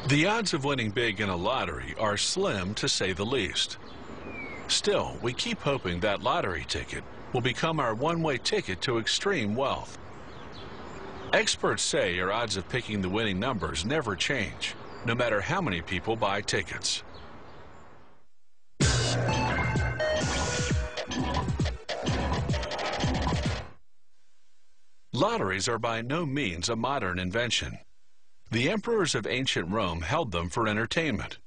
The odds of winning big in a lottery are slim, to say the least. Still, we keep hoping that lottery ticket will become our one-way ticket to extreme wealth. Experts say your odds of picking the winning numbers never change, no matter how many people buy tickets. Lotteries are by no means a modern invention. The emperors of ancient Rome held them for entertainment.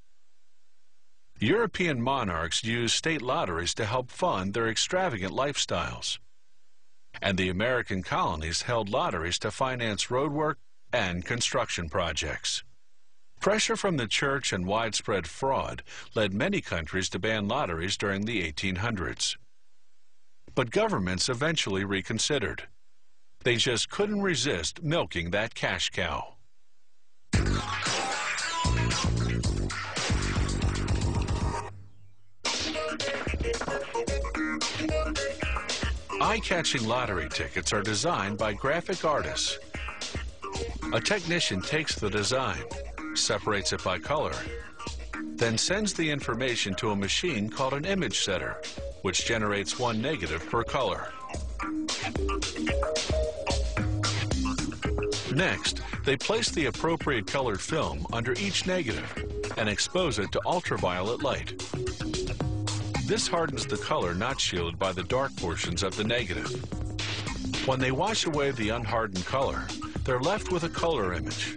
European monarchs used state lotteries to help fund their extravagant lifestyles. And the American colonies held lotteries to finance roadwork and construction projects. Pressure from the church and widespread fraud led many countries to ban lotteries during the 1800s. But governments eventually reconsidered. They just couldn't resist milking that cash cow. Eye-catching lottery tickets are designed by graphic artists. A technician takes the design, separates it by color, then sends the information to a machine called an image setter, which generates one negative per color. Next, they place the appropriate colored film under each negative and expose it to ultraviolet light. This hardens the color not shielded by the dark portions of the negative. When they wash away the unhardened color, they're left with a color image.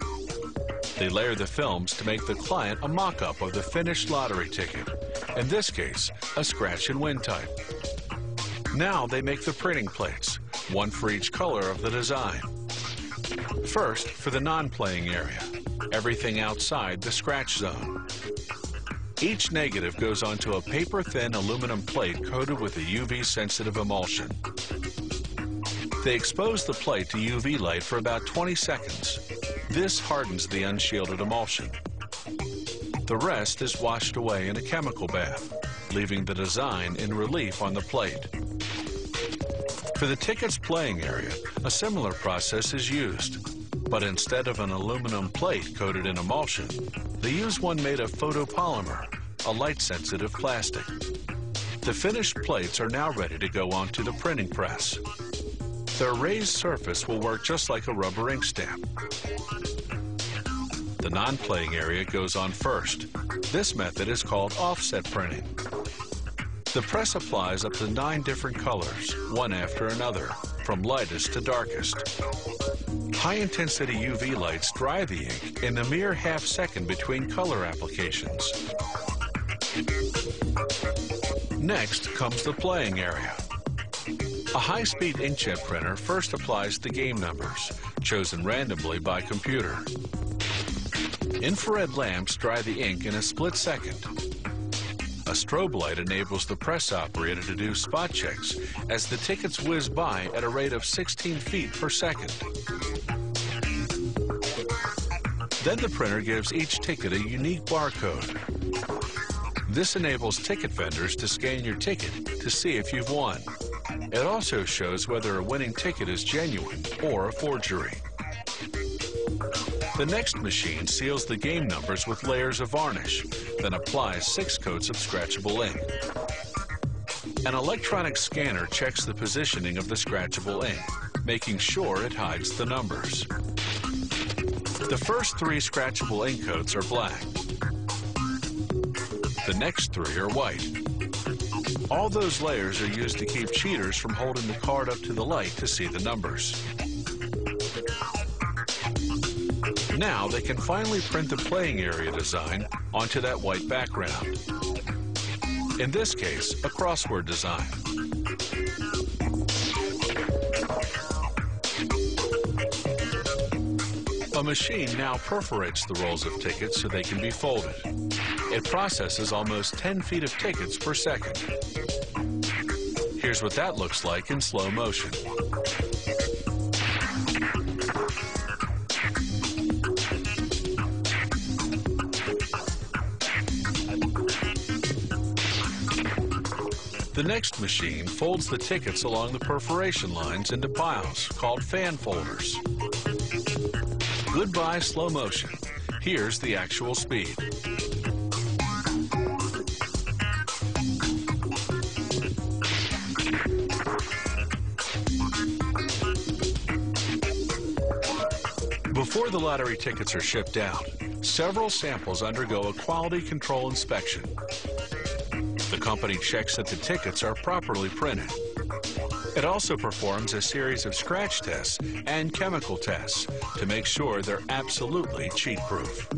They layer the films to make the client a mock-up of the finished lottery ticket, in this case, a scratch and win type. Now they make the printing plates, one for each color of the design. First, for the non-playing area, everything outside the scratch zone. Each negative goes onto a paper-thin aluminum plate coated with a UV-sensitive emulsion. They expose the plate to UV light for about 20 seconds. This hardens the unshielded emulsion. The rest is washed away in a chemical bath, leaving the design in relief on the plate. For the ticket's playing area, a similar process is used, but instead of an aluminum plate coated in emulsion, they use one made of photopolymer, a light-sensitive plastic. The finished plates are now ready to go onto the printing press. Their raised surface will work just like a rubber ink stamp. The non-playing area goes on first. This method is called offset printing. The press applies up to 9 different colors, one after another, from lightest to darkest. High-intensity UV lights dry the ink in a mere half-second between color applications. Next comes the playing area. A high-speed inkjet printer first applies the game numbers, chosen randomly by computer. Infrared lamps dry the ink in a split second. A strobe light enables the press operator to do spot checks as the tickets whiz by at a rate of 16 feet per second. Then the printer gives each ticket a unique barcode. This enables ticket vendors to scan your ticket to see if you've won. It also shows whether a winning ticket is genuine or a forgery. The next machine seals the game numbers with layers of varnish, then applies 6 coats of scratchable ink. An electronic scanner checks the positioning of the scratchable ink, making sure it hides the numbers. The first 3 scratchable ink coats are black. The next 3 are white. All those layers are used to keep cheaters from holding the card up to the light to see the numbers. Now they can finally print the playing area design onto that white background. In this case, a crossword design. A machine now perforates the rolls of tickets so they can be folded. It processes almost 10 feet of tickets per second. Here's what that looks like in slow motion. The next machine folds the tickets along the perforation lines into piles called fan folders. Goodbye slow motion. Here's the actual speed. Before the lottery tickets are shipped out, several samples undergo a quality control inspection. The company checks that the tickets are properly printed. It also performs a series of scratch tests and chemical tests to make sure they're absolutely cheat-proof.